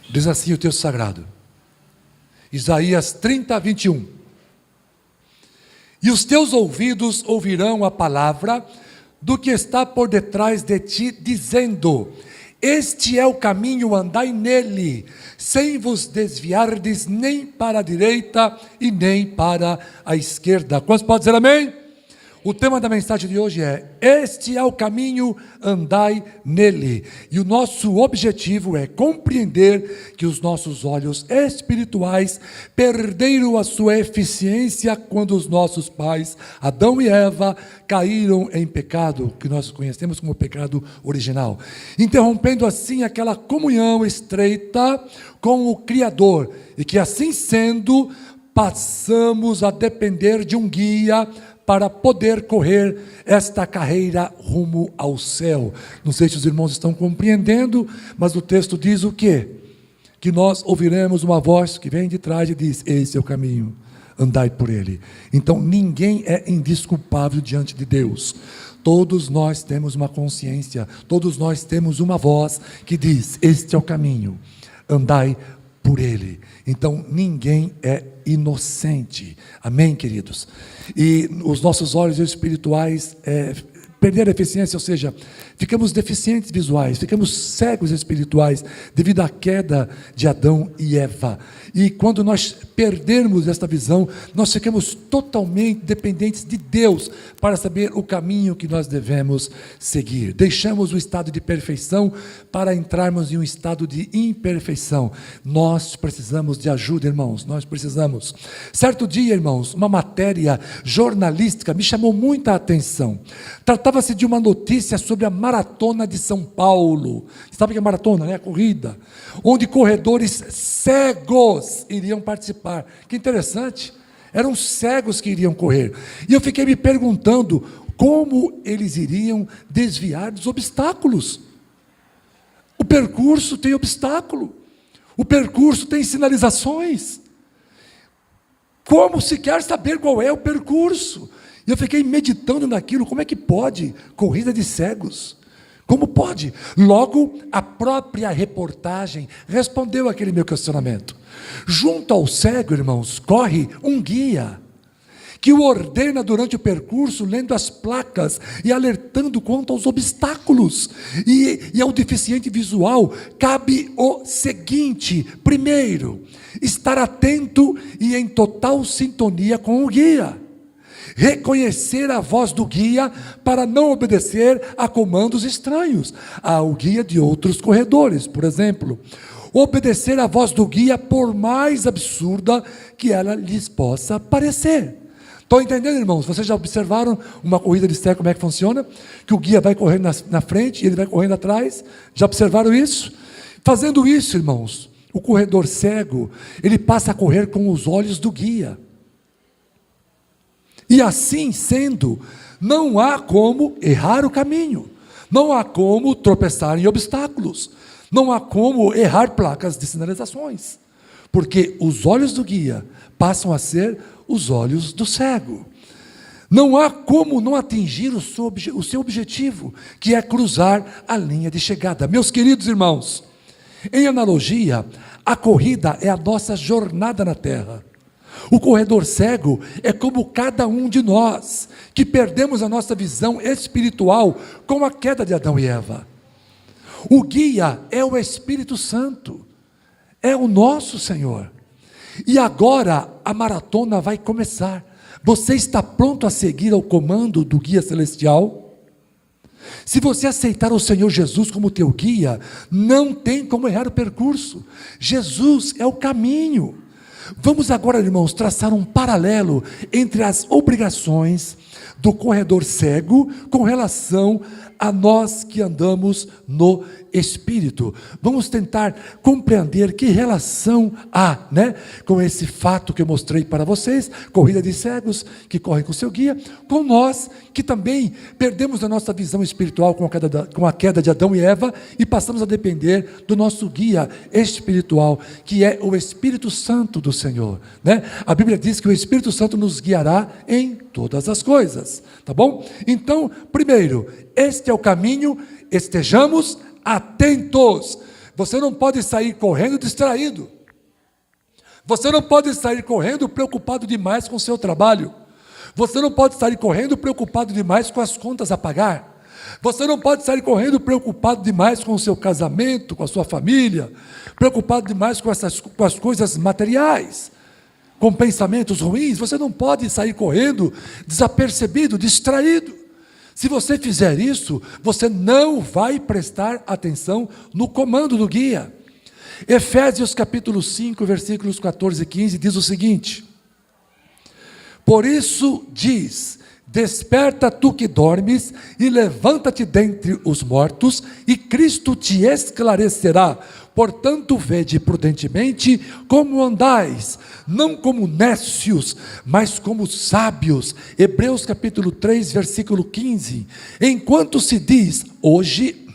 Diz assim o texto sagrado, Isaías 30, 21. E os teus ouvidos ouvirão a palavra do que está por detrás de ti, dizendo: este é o caminho, andai nele, sem vos desviardes nem para a direita e nem para a esquerda. Quantos podem dizer amém? O tema da mensagem de hoje é: este é o caminho, andai nele. E o nosso objetivo é compreender que os nossos olhos espirituais perderam a sua eficiência quando os nossos pais, Adão e Eva, caíram em pecado, que nós conhecemos como pecado original, interrompendo assim aquela comunhão estreita com o Criador, e que assim sendo, passamos a depender de um guia para poder correr esta carreira rumo ao céu. Não sei se os irmãos estão compreendendo, mas o texto diz o quê? Que nós ouviremos uma voz que vem de trás e diz: esse é o caminho, andai por ele. Então ninguém é indesculpável diante de Deus. Todos nós temos uma consciência, todos nós temos uma voz que diz: este é o caminho, andai por ele. Então ninguém é inocente, amém, queridos? E os nossos olhos espirituais perderam a eficiência, ou seja, ficamos deficientes visuais, ficamos cegos espirituais devido à queda de Adão e Eva. E quando nós perdermos esta visão, nós ficamos totalmente dependentes de Deus para saber o caminho que nós devemos seguir. Deixamos o estado de perfeição para entrarmos em um estado de imperfeição. Nós precisamos de ajuda, irmãos, nós precisamos. Certo dia, irmãos, uma matéria jornalística me chamou muita atenção. Tratava-se de uma notícia sobre a Maratona de São Paulo. Sabe o que é maratona, né? A corrida. Onde corredores cegos iriam participar. Que interessante. Eram cegos que iriam correr. E eu fiquei me perguntando como eles iriam desviar dos obstáculos. O percurso tem obstáculo. O percurso tem sinalizações. Como se quer saber qual é o percurso? E eu fiquei meditando naquilo, como é que pode corrida de cegos? Como pode? Logo, a própria reportagem respondeu àquele meu questionamento. Junto ao cego, irmãos, corre um guia, que o ordena durante o percurso, lendo as placas e alertando quanto aos obstáculos. E ao deficiente visual, cabe o seguinte: primeiro, estar atento e em total sintonia com o guia. Reconhecer a voz do guia para não obedecer a comandos estranhos, ao guia de outros corredores, por exemplo. Obedecer a voz do guia, por mais absurda que ela lhes possa parecer. Estão entendendo, irmãos? Vocês já observaram uma corrida de cego, como é que funciona? Que o guia vai correndo na frente e ele vai correndo atrás. Já observaram isso? Fazendo isso, irmãos, o corredor cego, ele passa a correr com os olhos do guia. E assim sendo, não há como errar o caminho, não há como tropeçar em obstáculos, não há como errar placas de sinalizações, porque os olhos do guia passam a ser os olhos do cego. Não há como não atingir o seu objetivo, que é cruzar a linha de chegada. Meus queridos irmãos, em analogia, a corrida é a nossa jornada na terra. O corredor cego é como cada um de nós, que perdemos a nossa visão espiritual com a queda de Adão e Eva. O guia é o Espírito Santo, é o nosso Senhor. E agora a maratona vai começar. Você está pronto a seguir ao comando do guia celestial? Se você aceitar o Senhor Jesus como teu guia, não tem como errar o percurso. Jesus é o caminho. Vamos agora, irmãos, traçar um paralelo entre as obrigações do corredor cego com relação a nós que andamos no Espírito. Vamos tentar compreender que relação há, com esse fato que eu mostrei para vocês, corrida de cegos que correm com seu guia, com nós que também perdemos a nossa visão espiritual com a queda de Adão e Eva e passamos a depender do nosso guia espiritual, que é o Espírito Santo do Senhor, A Bíblia diz que o Espírito Santo nos guiará em todas as coisas, tá bom? Então, primeiro, este é o caminho, estejamos atentos. Você não pode sair correndo distraído. Você não pode sair correndo preocupado demais com o seu trabalho. Você não pode sair correndo preocupado demais com as contas a pagar. Você não pode sair correndo preocupado demais com o seu casamento, com a sua família, preocupado demais com as coisas materiais, com pensamentos ruins. Você não pode sair correndo desapercebido, distraído. Se você fizer isso, você não vai prestar atenção no comando do guia. Efésios capítulo 5, versículos 14 e 15 diz o seguinte: por isso diz: desperta tu que dormes, e levanta-te dentre os mortos, e Cristo te esclarecerá. Portanto, vede prudentemente como andais, não como nécios, mas como sábios. Hebreus capítulo 3, versículo 15. Enquanto se diz, hoje,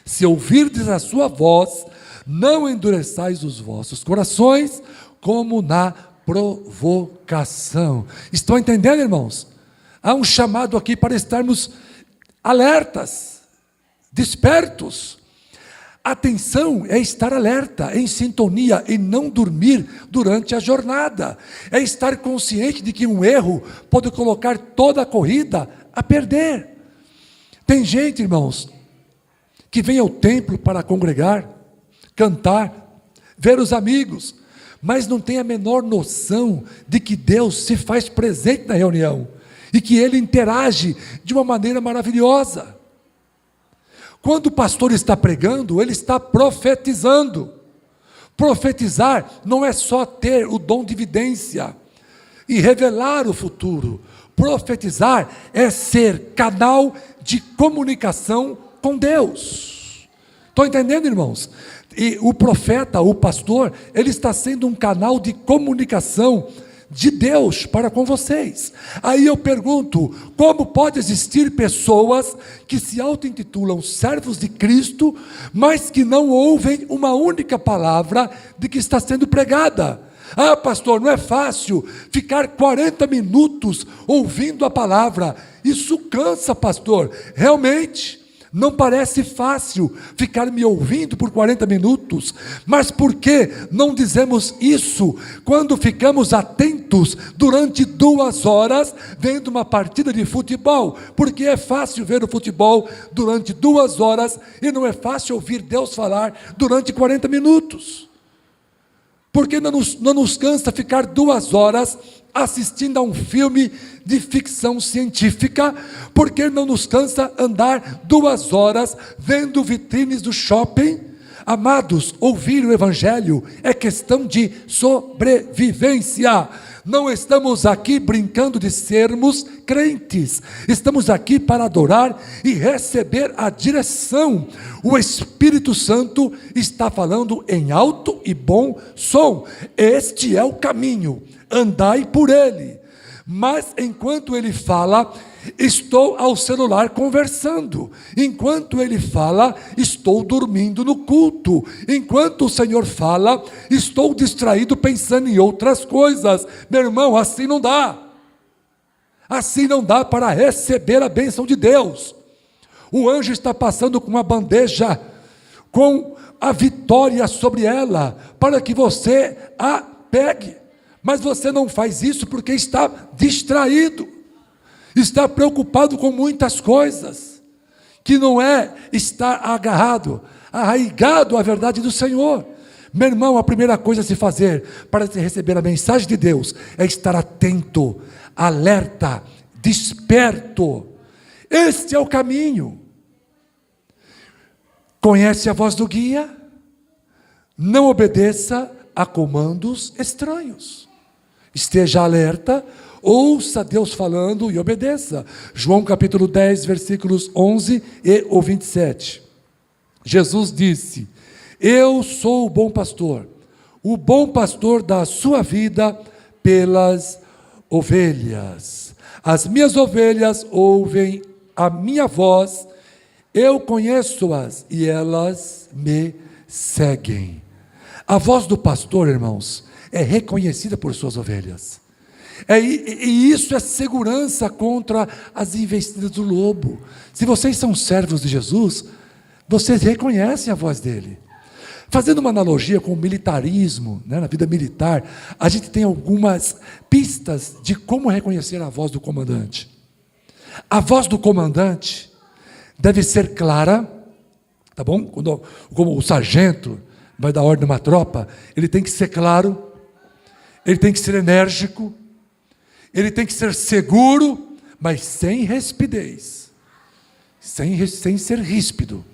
se ouvirdes a sua voz, não endureçais os vossos corações, como na provocação. Estão entendendo, irmãos? Há um chamado aqui para estarmos alertas, despertos. Atenção é estar alerta, em sintonia, e não dormir durante a jornada. É estar consciente de que um erro pode colocar toda a corrida a perder. Tem gente, irmãos, que vem ao templo para congregar, cantar, ver os amigos, mas não tem a menor noção de que Deus se faz presente na reunião e que Ele interage de uma maneira maravilhosa. Quando o pastor está pregando, ele está profetizando. Profetizar não é só ter o dom de vidência e revelar o futuro. Profetizar é ser canal de comunicação com Deus. Estão entendendo, irmãos? E o profeta, o pastor, ele está sendo um canal de comunicação de Deus para com vocês. Aí eu pergunto, como pode existir pessoas que se auto-intitulam servos de Cristo, mas que não ouvem uma única palavra de que está sendo pregada? Ah, pastor, não é fácil ficar 40 minutos ouvindo a palavra. Isso cansa, pastor. Realmente, não parece fácil ficar me ouvindo por 40 minutos, mas por que não dizemos isso quando ficamos atentos durante 2 horas vendo uma partida de futebol? Porque é fácil ver o futebol durante 2 horas e não é fácil ouvir Deus falar durante 40 minutos. Porque não nos cansa ficar 2 horas assistindo a um filme de ficção científica? Porque não nos cansa andar 2 horas vendo vitrines do shopping? Amados, ouvir o Evangelho é questão de sobrevivência. Não estamos aqui brincando de sermos crentes. Estamos aqui para adorar e receber a direção. O Espírito Santo está falando em alto e bom som. Este é o caminho, andai por ele. Mas enquanto ele fala, estou ao celular conversando. Enquanto ele fala, estou dormindo no culto. Enquanto o Senhor fala, estou distraído pensando em outras coisas. Meu irmão, assim não dá. Assim não dá para receber a bênção de Deus. O anjo está passando com uma bandeja, com a vitória sobre ela, para que você a pegue. Mas você não faz isso porque está distraído, está preocupado com muitas coisas, que não é estar agarrado, arraigado à verdade do Senhor. Meu irmão, a primeira coisa a se fazer para receber a mensagem de Deus é estar atento, alerta, desperto. Este é o caminho. Conhece a voz do guia? Não obedeça a comandos estranhos. Esteja alerta, ouça Deus falando e obedeça. João capítulo 10, versículos 11 e o 27. Jesus disse: eu sou o bom pastor dá a sua vida pelas ovelhas. As minhas ovelhas ouvem a minha voz, eu conheço-as e elas me seguem. A voz do pastor, irmãos, é reconhecida por suas ovelhas. E isso é segurança contra as investidas do lobo. Se vocês são servos de Jesus, vocês reconhecem a voz dele. Fazendo uma analogia com o militarismo, né, na vida militar, a gente tem algumas pistas de como reconhecer a voz do comandante. A voz do comandante deve ser clara, tá bom? Como o sargento vai dar ordem a uma tropa, ele tem que ser claro, ele tem que ser enérgico, ele tem que ser seguro, mas sem rispidez, sem ser ríspido.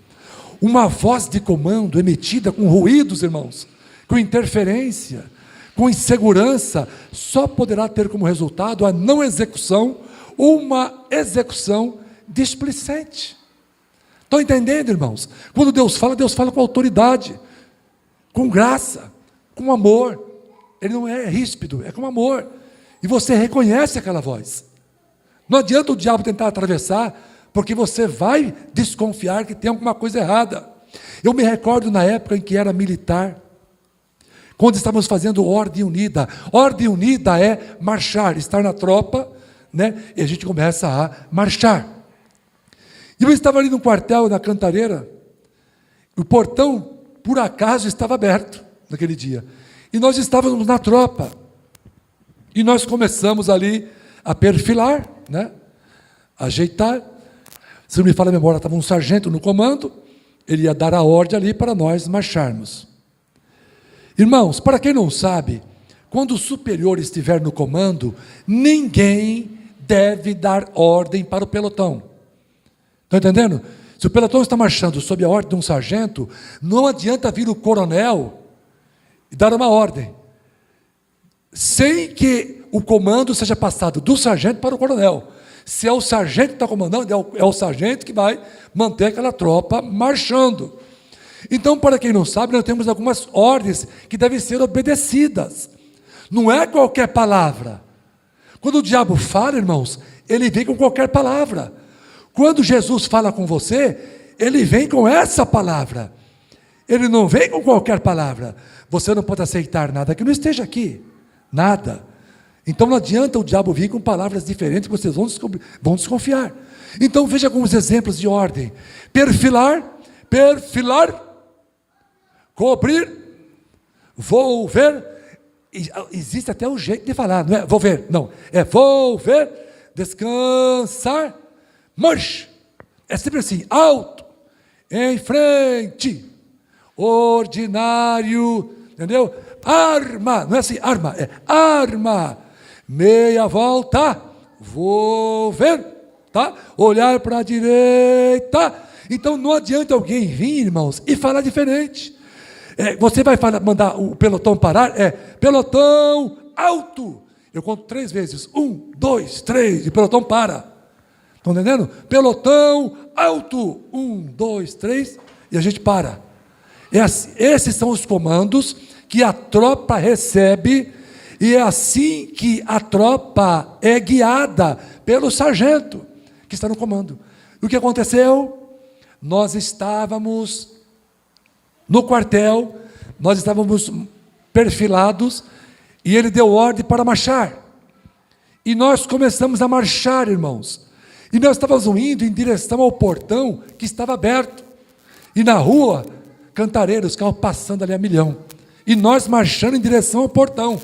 Uma voz de comando emitida com ruídos, irmãos, com interferência, com insegurança, só poderá ter como resultado a não execução ou uma execução displicente. Estão entendendo, irmãos? Quando Deus fala com autoridade, com graça, com amor. Ele não é ríspido, é com amor. E você reconhece aquela voz. Não adianta o diabo tentar atravessar, porque você vai desconfiar que tem alguma coisa errada. Eu me recordo na época em que era militar, quando estávamos fazendo ordem unida. Ordem unida é marchar, estar na tropa, né? E a gente começa a marchar. E eu estava ali no quartel, na Cantareira, o portão, por acaso, estava aberto naquele dia. E nós estávamos na tropa. E nós começamos ali a perfilar, né? Ajeitar. Se não me falha a memória, estava um sargento no comando, ele ia dar a ordem ali para nós marcharmos. Irmãos, para quem não sabe, quando o superior estiver no comando, ninguém deve dar ordem para o pelotão. Estão entendendo? Se o pelotão está marchando sob a ordem de um sargento, não adianta vir o coronel e dar uma ordem, sem que o comando seja passado do sargento para o coronel. Se é o sargento que está comandando, é o sargento que vai manter aquela tropa marchando. Então, para quem não sabe, nós temos algumas ordens que devem ser obedecidas. Não é qualquer palavra. Quando o diabo fala, irmãos, ele vem com qualquer palavra. Quando Jesus fala com você, ele vem com essa palavra. Ele não vem com qualquer palavra. Você não pode aceitar nada que não esteja aqui. Nada. Então não adianta o diabo vir com palavras diferentes que vocês vão desconfiar. Então veja alguns exemplos de ordem. Perfilar, cobrir, vou ver. Existe até um jeito de falar, não é vou ver, não. É vou ver, descansar, marche. É sempre assim, alto, em frente, ordinário, entendeu? Arma, não é assim, arma, é arma. Meia volta, vou ver, tá? Olhar para a direita. Então não adianta alguém vir, irmãos, e falar diferente. Você vai mandar o pelotão parar, pelotão alto. Eu conto 3 vezes, 1, 2, 3, e o pelotão para. Estão entendendo? Pelotão alto, 1, 2, 3, e a gente para. Esses são os comandos que a tropa recebe. E é assim que a tropa é guiada pelo sargento que está no comando. E o que aconteceu? Nós estávamos no quartel, nós estávamos perfilados, e ele deu ordem para marchar. E nós começamos a marchar, irmãos. E nós estávamos indo em direção ao portão que estava aberto. E na rua, Cantareira, os carros passando ali a milhão. E nós marchando em direção ao portão.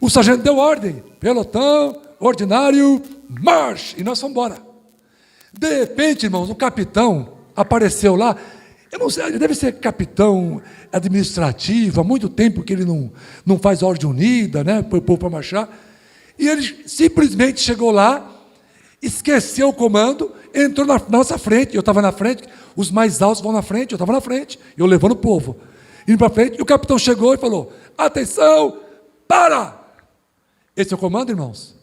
O sargento deu ordem, pelotão, ordinário, marche, e nós fomos embora. De repente, irmãos, o capitão apareceu lá, eu não sei, ele deve ser capitão administrativo, há muito tempo que ele não faz ordem unida, né, para o povo para marchar, e ele simplesmente chegou lá, esqueceu o comando, entrou na nossa frente, eu estava na frente, os mais altos vão na frente, eu estava na frente, eu levando o povo, indo para frente, e o capitão chegou e falou, atenção, para! Esse é o comando, irmãos?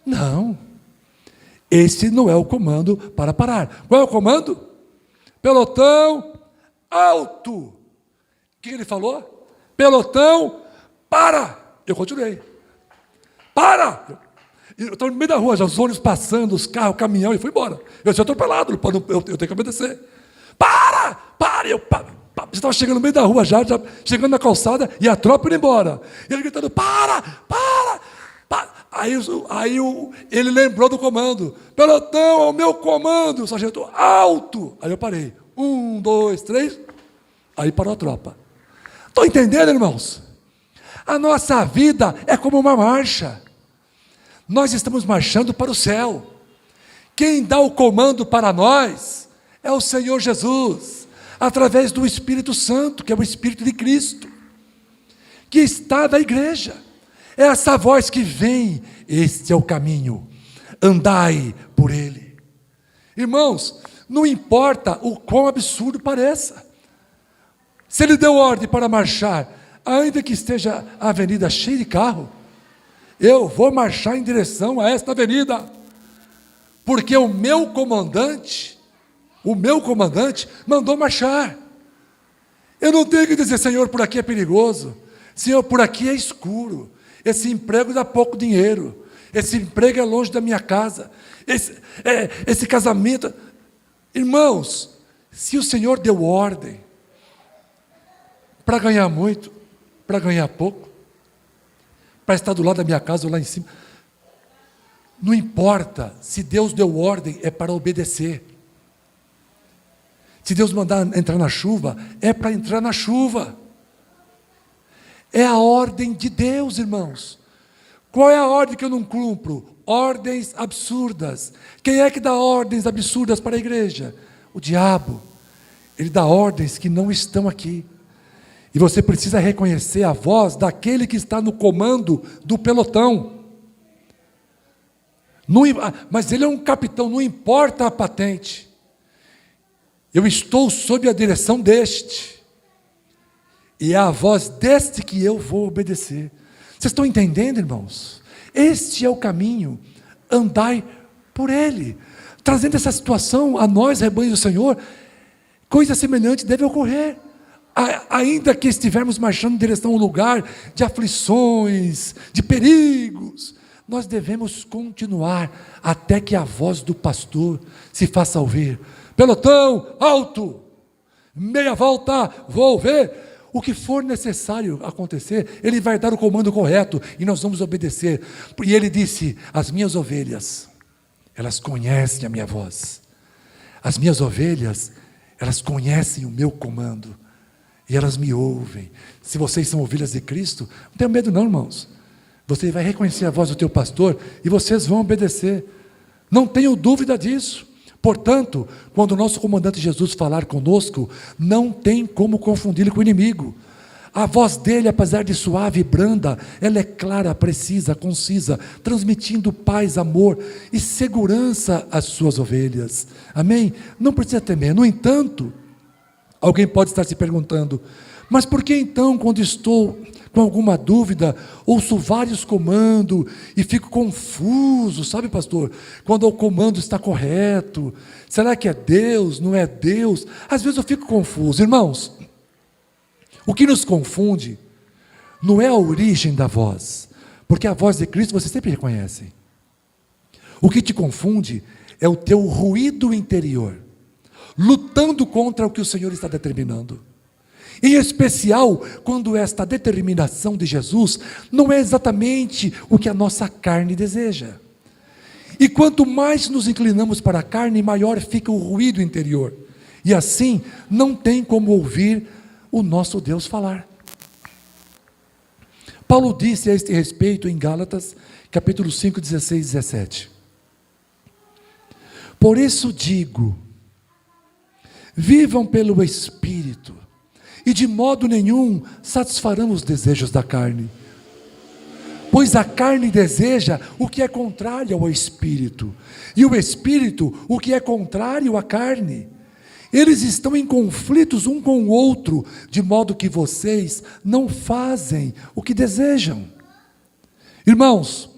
Não. Esse não é o comando para parar. Qual é o comando? Pelotão alto. O que ele falou? Pelotão para. Eu continuei. Para! Eu estava no meio da rua, já os ônibus passando, os carros, o caminhão, e fui embora. Eu sou atropelado, eu tenho que obedecer. Para! Eu estava chegando no meio da rua, já chegando na calçada, e a tropa indo embora. E ele gritando, para! Aí ele lembrou do comando. Pelotão, ao meu comando, o sargento, alto. Aí eu parei. 1, 2, 3. Aí parou a tropa. Estão entendendo, irmãos? A nossa vida é como uma marcha. Nós estamos marchando para o céu. Quem dá o comando para nós é o Senhor Jesus, através do Espírito Santo, que é o Espírito de Cristo, que está na igreja. É essa voz que vem: este é o caminho, andai por ele. Irmãos, não importa o quão absurdo pareça, se ele deu ordem para marchar, ainda que esteja a avenida cheia de carro, eu vou marchar em direção a esta avenida, porque o meu comandante mandou marchar. Eu não tenho que dizer: Senhor, por aqui é perigoso, Senhor, por aqui é escuro, esse emprego dá pouco dinheiro, esse emprego é longe da minha casa, esse casamento. Irmãos, se o Senhor deu ordem para ganhar muito, para ganhar pouco, para estar do lado da minha casa ou lá em cima, não importa. Se Deus deu ordem, é para obedecer. Se Deus mandar entrar na chuva, é para entrar na chuva. É a ordem de Deus, irmãos. Qual é a ordem que eu não cumpro? Ordens absurdas. Quem é que dá ordens absurdas para a igreja? O diabo. Ele dá ordens que não estão aqui. E você precisa reconhecer a voz daquele que está no comando do pelotão. Mas ele é um capitão, não importa a patente. Eu estou sob a direção deste. E é a voz deste que eu vou obedecer. Vocês estão entendendo, irmãos? Este é o caminho, andai por ele. Trazendo essa situação a nós, rebanho do Senhor, coisa semelhante deve ocorrer. Ainda que estivermos marchando em direção a um lugar de aflições, de perigos, nós devemos continuar até que a voz do pastor se faça ouvir. Pelotão, alto, meia volta, vou ver. O que for necessário acontecer, ele vai dar o comando correto e nós vamos obedecer. E ele disse: as minhas ovelhas, elas conhecem a minha voz. As minhas ovelhas, elas conhecem o meu comando. E elas me ouvem. Se vocês são ovelhas de Cristo, não tenha medo não, irmãos. Você vai reconhecer a voz do teu pastor e vocês vão obedecer. Não tenho dúvida disso. Portanto, quando o nosso comandante Jesus falar conosco, não tem como confundi-lo com o inimigo. A voz dele, apesar de suave e branda, ela é clara, precisa, concisa, transmitindo paz, amor e segurança às suas ovelhas. Amém? Não precisa temer. No entanto, alguém pode estar se perguntando: mas por que então, quando estou com alguma dúvida, ouço vários comandos e fico confuso, sabe, pastor? Quando o comando está correto, será que é Deus, não é Deus? Às vezes eu fico confuso. Irmãos, o que nos confunde não é a origem da voz, porque a voz de Cristo você sempre reconhece. O que te confunde é o teu ruído interior, lutando contra o que o Senhor está determinando. Em especial, quando esta determinação de Jesus não é exatamente o que a nossa carne deseja. E quanto mais nos inclinamos para a carne, maior fica o ruído interior. E assim, não tem como ouvir o nosso Deus falar. Paulo disse a este respeito em Gálatas, capítulo 5, 16 e 17. Por isso digo, vivam pelo Espírito, e de modo nenhum satisfarão os desejos da carne. Pois a carne deseja o que é contrário ao Espírito, e o Espírito o que é contrário à carne. Eles estão em conflitos um com o outro, de modo que vocês não fazem o que desejam. Irmãos,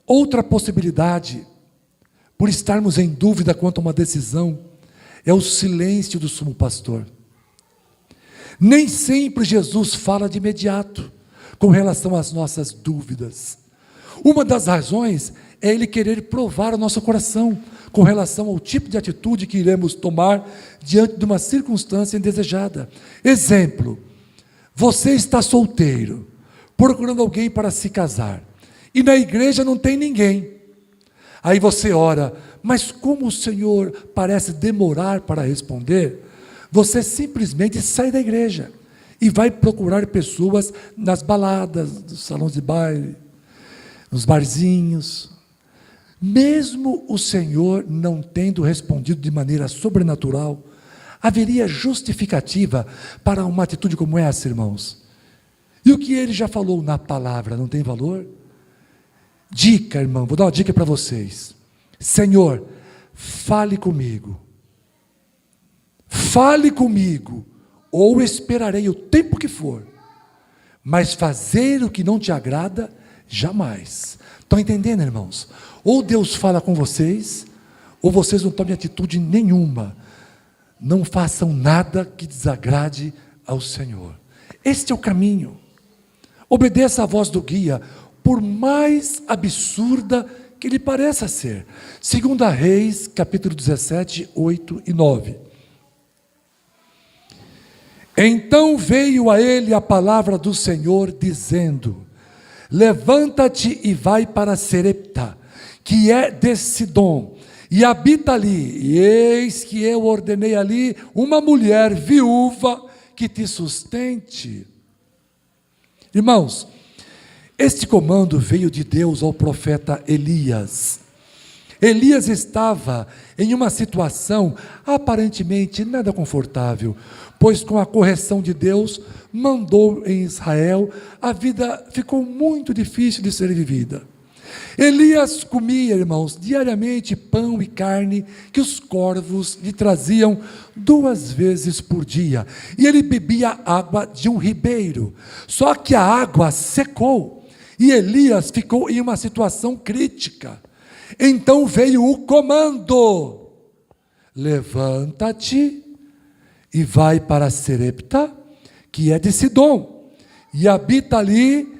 outra possibilidade, por estarmos em dúvida quanto a uma decisão, é o silêncio do sumo pastor. Nem sempre Jesus fala de imediato com relação às nossas dúvidas. Uma das razões é Ele querer provar o nosso coração com relação ao tipo de atitude que iremos tomar diante de uma circunstância indesejada. Exemplo, você está solteiro, procurando alguém para se casar, e na igreja não tem ninguém. Aí você ora, mas como o Senhor parece demorar para responder, você simplesmente sai da igreja e vai procurar pessoas nas baladas, nos salões de baile, nos barzinhos. Mesmo o Senhor não tendo respondido de maneira sobrenatural, haveria justificativa para uma atitude como essa, irmãos? E o que ele já falou na palavra não tem valor? Dica, irmão, vou dar uma dica para vocês. Senhor, fale comigo. Fale comigo, ou esperarei o tempo que for, mas fazer o que não te agrada, jamais. Estão entendendo, irmãos? Ou Deus fala com vocês, ou vocês não tomem atitude nenhuma. Não façam nada que desagrade ao Senhor. Este é o caminho. Obedeça a voz do guia, por mais absurda que lhe pareça ser. 2 Reis, capítulo 17, 8 e 9. Então veio a ele a palavra do Senhor, dizendo: levanta-te e vai para Serepta, que é de Sidom, e habita ali, e eis que eu ordenei ali uma mulher viúva que te sustente. Irmãos, este comando veio de Deus ao profeta Elias. Elias estava em uma situação aparentemente nada confortável, pois com a correção de Deus, mandou em Israel, a vida ficou muito difícil de ser vivida. Elias comia, irmãos, diariamente pão e carne que os corvos lhe traziam 2 vezes por dia. E ele bebia água de um ribeiro. Só que a água secou e Elias ficou em uma situação crítica. Então veio o comando: levanta-te e vai para Serepta, que é de Sidom, e habita ali.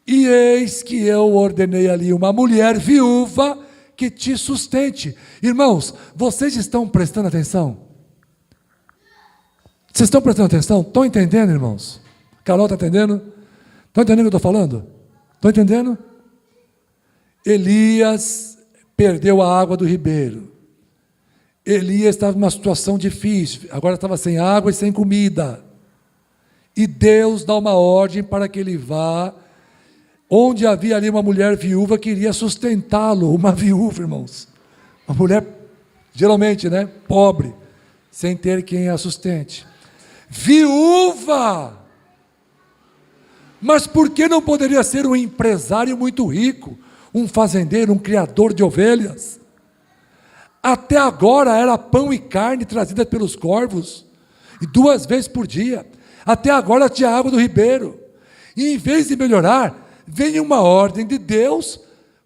E eis que eu ordenei ali uma mulher viúva que te sustente. Irmãos, vocês estão prestando atenção? Vocês estão prestando atenção? Estão entendendo, irmãos? Carol está entendendo? Estão entendendo o que eu estou falando? Estão entendendo? Elias perdeu a água do ribeiro. Elias estava numa situação difícil, agora estava sem água e sem comida. E Deus dá uma ordem para que ele vá onde havia ali uma mulher viúva que iria sustentá-lo. Uma viúva, irmãos, uma mulher geralmente, né, pobre, sem ter quem a sustente. Viúva! Mas por que não poderia ser um empresário muito rico, um fazendeiro, um criador de ovelhas? Até agora era pão e carne trazida pelos corvos, e 2 vezes por dia. Até agora tinha água do ribeiro. E em vez de melhorar, vem uma ordem de Deus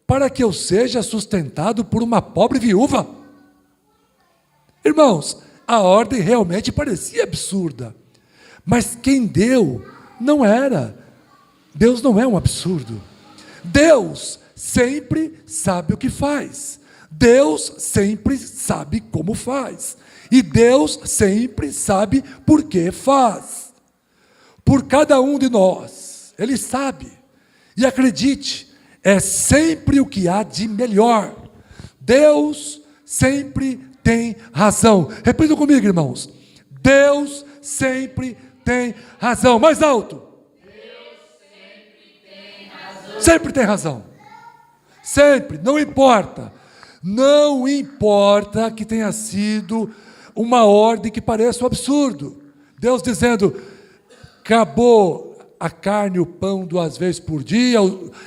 para que eu seja sustentado por uma pobre viúva. Irmãos, a ordem realmente parecia absurda, mas quem deu não era. Deus não é um absurdo. Deus sempre sabe o que faz. Deus sempre sabe como faz. E Deus sempre sabe por que faz. Por cada um de nós, Ele sabe. E acredite, é sempre o que há de melhor. Deus sempre tem razão. Repitam comigo, irmãos. Deus sempre tem razão. Mais alto. Deus sempre tem razão. Sempre tem razão. Sempre, não importa. Não importa que tenha sido uma ordem que pareça um absurdo. Deus dizendo: acabou a carne e o pão 2 vezes por dia,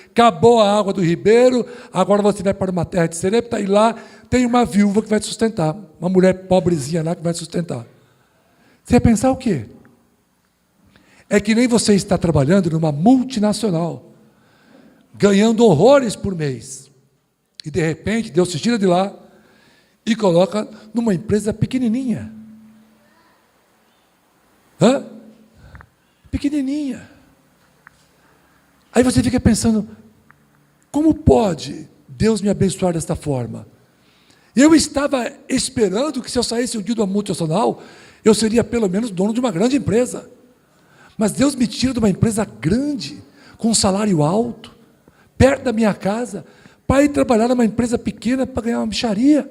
acabou a água do ribeiro, agora você vai para uma terra de Serepta e lá tem uma viúva que vai te sustentar, uma mulher pobrezinha lá que vai te sustentar. Você vai pensar o quê? É que nem você está trabalhando numa multinacional, ganhando horrores por mês, e de repente Deus te tira de lá e coloca numa empresa pequenininha. Pequenininha. Aí você fica pensando: como pode Deus me abençoar desta forma? Eu estava esperando que se eu saísse um dia de uma multinacional, eu seria pelo menos dono de uma grande empresa. Mas Deus me tira de uma empresa grande, com um salário alto, perto da minha casa, para ir trabalhar numa empresa pequena para ganhar uma mixaria.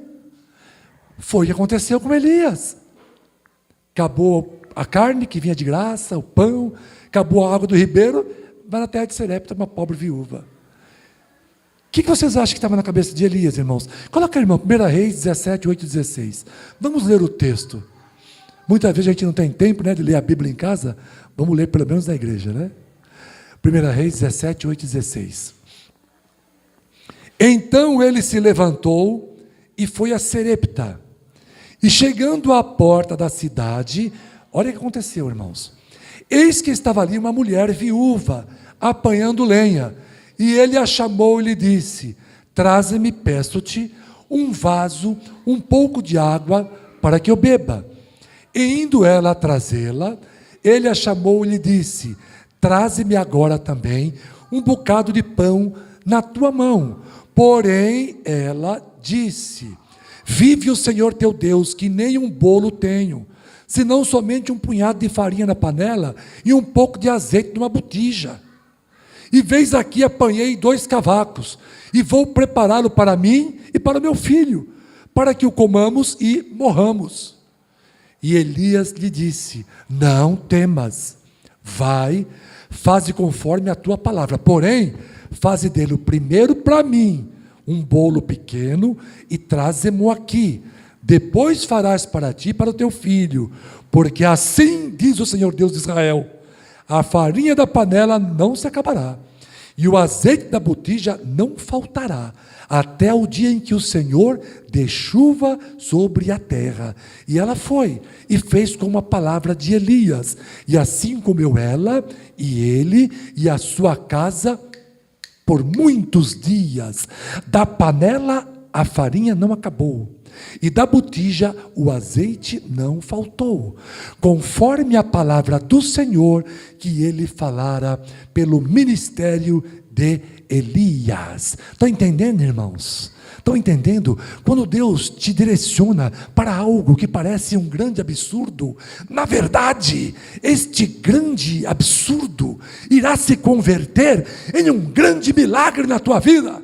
Foi o que aconteceu com Elias. acabou a carne que vinha de graça, o pão, acabou a água do ribeiro, vai na terra de Serepta, uma pobre viúva. O que vocês acham que estava na cabeça de Elias, irmãos? Coloca, irmão, 1 Reis 17, 8 e 16. Vamos ler o texto. Muitas vezes a gente não tem tempo, né, de ler a Bíblia em casa. Vamos ler pelo menos na igreja, né? 1 Reis 17, 8 e 16. Então ele se levantou e foi a Serepta. E chegando à porta da cidade, olha o que aconteceu, irmãos. Eis que estava ali uma mulher viúva, apanhando lenha. E ele a chamou e lhe disse: traze-me, peço-te, um vaso, um pouco de água, para que eu beba. E indo ela a trazê-la, ele a chamou e lhe disse: traze-me agora também um bocado de pão na tua mão. Porém, ela disse: vive o Senhor teu Deus, que nem um bolo tenho, senão somente um punhado de farinha na panela e um pouco de azeite numa botija. E veis aqui, apanhei 2 cavacos, e vou prepará-lo para mim e para o meu filho, para que o comamos e morramos. E Elias lhe disse: não temas, vai, faze conforme a tua palavra, porém, faze dele o primeiro para mim, um bolo pequeno, e traze-mo aqui. Depois farás para ti e para o teu filho, porque assim diz o Senhor Deus de Israel: a farinha da panela não se acabará, e o azeite da botija não faltará, até o dia em que o Senhor dê chuva sobre a terra. E ela foi, e fez como a palavra de Elias, e assim comeu ela, e ele, e a sua casa, por muitos dias. Da panela a farinha não acabou, e da botija o azeite não faltou, conforme a palavra do Senhor que ele falara pelo ministério de Elias. Estão entendendo, irmãos? Estão entendendo? Quando Deus te direciona para algo que parece um grande absurdo, na verdade, este grande absurdo irá se converter em um grande milagre na tua vida.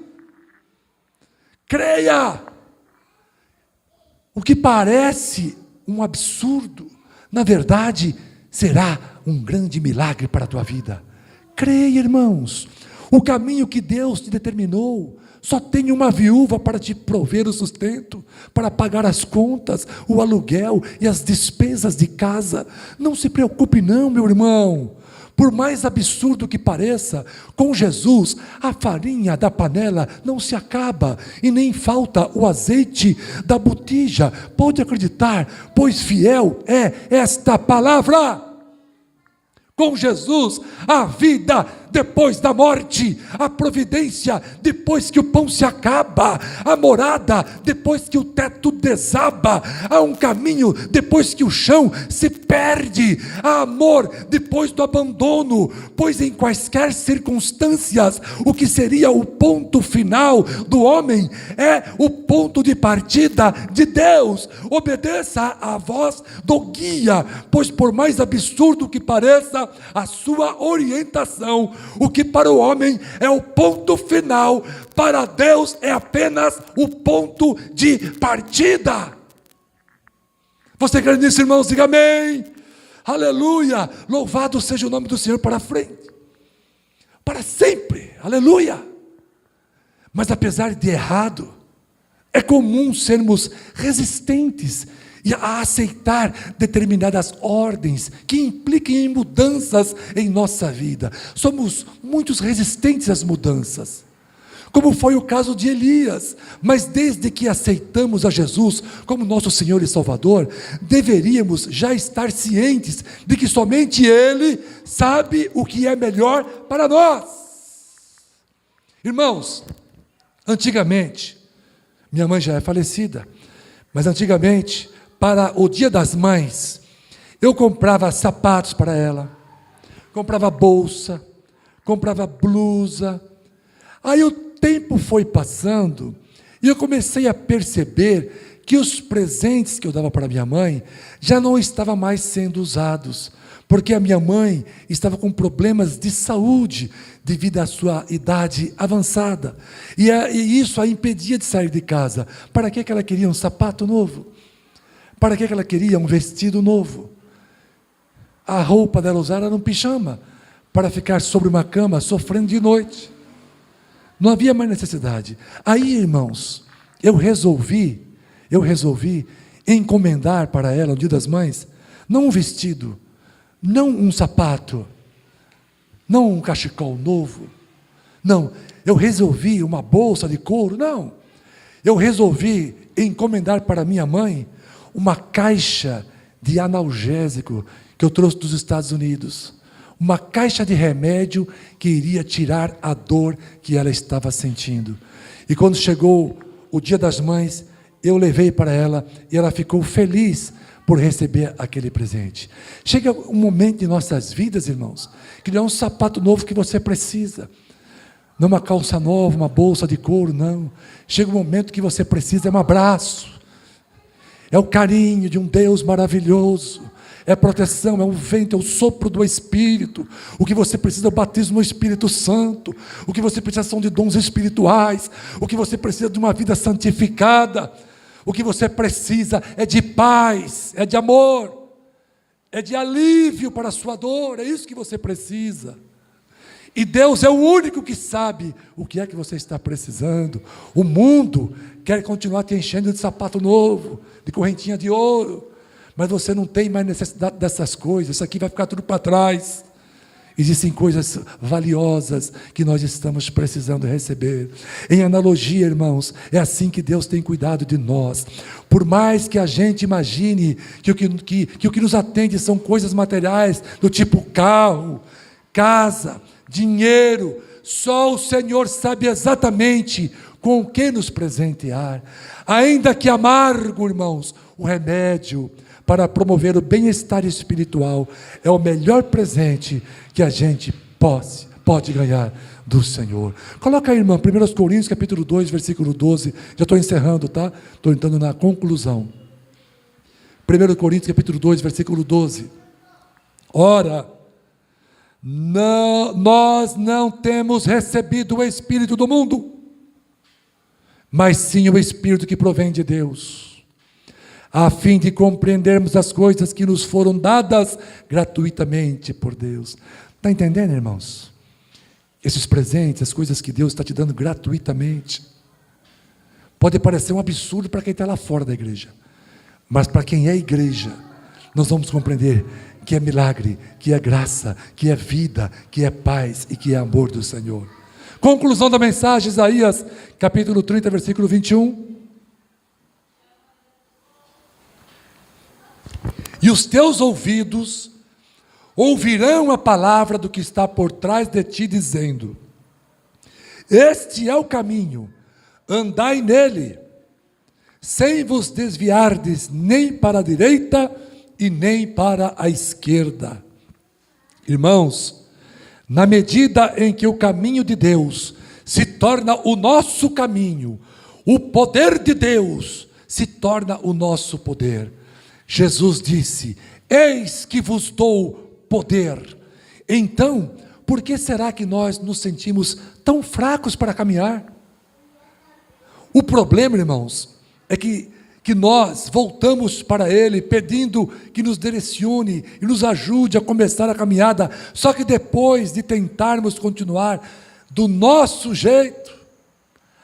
Creia! O que parece um absurdo, na verdade, será um grande milagre para a tua vida. Creia, irmãos. O caminho que Deus te determinou, só tem uma viúva para te prover o sustento, para pagar as contas, o aluguel e as despesas de casa. Não se preocupe não, meu irmão. Por mais absurdo que pareça, com Jesus, a farinha da panela não se acaba, e nem falta o azeite da botija. Pode acreditar, pois fiel é esta palavra. Com Jesus, a vida depois da morte, a providência depois que o pão se acaba, a morada depois que o teto desaba, há um caminho depois que o chão se perde, há amor depois do abandono, pois em quaisquer circunstâncias, o que seria o ponto final do homem é o ponto de partida de Deus. Obedeça à voz do guia, pois por mais absurdo que pareça a sua orientação, o que para o homem é o ponto final, para Deus é apenas o ponto de partida. Você crê nisso, irmãos? Diga amém. Aleluia. Louvado seja o nome do Senhor para frente, para sempre. Aleluia. Mas apesar de errado, é comum sermos resistentes e a aceitar determinadas ordens que impliquem em mudanças em nossa vida. Somos muito resistentes às mudanças, como foi o caso de Elias. Mas desde que aceitamos a Jesus como nosso Senhor e Salvador, deveríamos já estar cientes de que somente Ele sabe o que é melhor para nós. Irmãos, antigamente, minha mãe já é falecida, mas antigamente, para o Dia das Mães, eu comprava sapatos para ela, comprava bolsa, comprava blusa. Aí o tempo foi passando e eu comecei a perceber que os presentes que eu dava para minha mãe já não estavam mais sendo usados, porque a minha mãe estava com problemas de saúde devido à sua idade avançada, e isso a impedia de sair de casa. Para que ela queria um sapato novo? Para que ela queria um vestido novo? a roupa dela usar era um pijama, para ficar sobre uma cama, sofrendo de noite. Não havia mais necessidade. Aí, irmãos, eu resolvi encomendar para ela, no Dia das Mães, não um vestido, não um sapato, não um cachecol novo, não, eu resolvi uma bolsa de couro, não, eu resolvi encomendar para minha mãe uma caixa de analgésico que eu trouxe dos Estados Unidos, uma caixa de remédio que iria tirar a dor que ela estava sentindo. E quando chegou o Dia das Mães, eu levei para ela e ela ficou feliz por receber aquele presente. Chega um momento em nossas vidas, irmãos, que não é um sapato novo que você precisa, não é uma calça nova, uma bolsa de couro, não. Chega um momento que você precisa, é um abraço, é o carinho de um Deus maravilhoso, é proteção, é o vento, é o sopro do Espírito. O que você precisa é o batismo no Espírito Santo. O que você precisa são de dons espirituais. O que você precisa de uma vida santificada. O que você precisa é de paz, é de amor, é de alívio para a sua dor. É isso que você precisa. E Deus é o único que sabe o que é que você está precisando. O mundo quer continuar te enchendo de sapato novo, de correntinha de ouro. Mas você não tem mais necessidade dessas coisas, isso aqui vai ficar tudo para trás. Existem coisas valiosas que nós estamos precisando receber. Em analogia, irmãos, é assim que Deus tem cuidado de nós. Por mais que a gente imagine que o que nos atende são coisas materiais, do tipo carro, casa, dinheiro, só o Senhor sabe exatamente com o que nos presentear. Ainda que amargo, irmãos, o remédio para promover o bem-estar espiritual é o melhor presente que a gente pode ganhar do Senhor. Coloca aí, irmã, 1 Coríntios capítulo 2, versículo 12, já estou encerrando, tá? Estou entrando na conclusão. 1 Coríntios capítulo 2, versículo 12. Ora, nós não temos recebido o Espírito do mundo, mas sim o Espírito que provém de Deus, a fim de compreendermos as coisas que nos foram dadas gratuitamente por Deus. Está entendendo, irmãos? Esses presentes, as coisas que Deus está te dando gratuitamente, pode parecer um absurdo para quem está lá fora da igreja, mas para quem é igreja, nós vamos compreender que é milagre, que é graça, que é vida, que é paz e que é amor do Senhor. Conclusão da mensagem, Isaías, capítulo 30, versículo 21. E os teus ouvidos ouvirão a palavra do que está por trás de ti, dizendo: este é o caminho, andai nele, sem vos desviardes nem para a direita e nem para a esquerda. Irmãos, na medida em que o caminho de Deus se torna o nosso caminho, o poder de Deus se torna o nosso poder. Jesus disse: eis que vos dou poder. Então, por que será que nós nos sentimos tão fracos para caminhar? O problema, irmãos, é que nós voltamos para Ele pedindo que nos direcione e nos ajude a começar a caminhada, só que depois de tentarmos continuar do nosso jeito,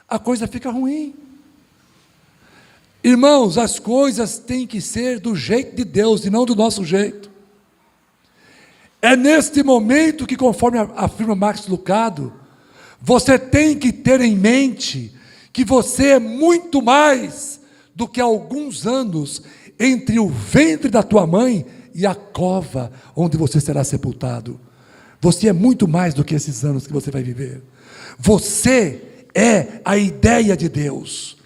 a coisa fica ruim. Irmãos, as coisas têm que ser do jeito de Deus e não do nosso jeito. É neste momento que, conforme afirma Max Lucado, você tem que ter em mente que você é muito mais do que alguns anos entre o ventre da tua mãe e a cova onde você será sepultado. Você é muito mais do que esses anos que você vai viver. Você é a ideia de Deus.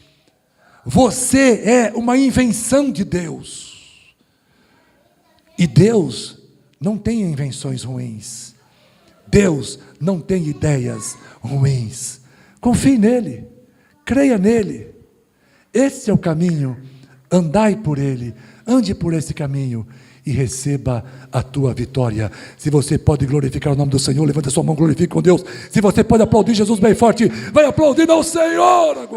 Você é uma invenção de Deus. E Deus não tem invenções ruins. Deus não tem ideias ruins. Confie nele, creia nele. Esse é o caminho, andai por ele, ande por esse caminho e receba a tua vitória. Se você pode glorificar o nome do Senhor, levanta a sua mão, glorifique com Deus. Se você pode aplaudir Jesus bem forte, vai aplaudir ao Senhor agora.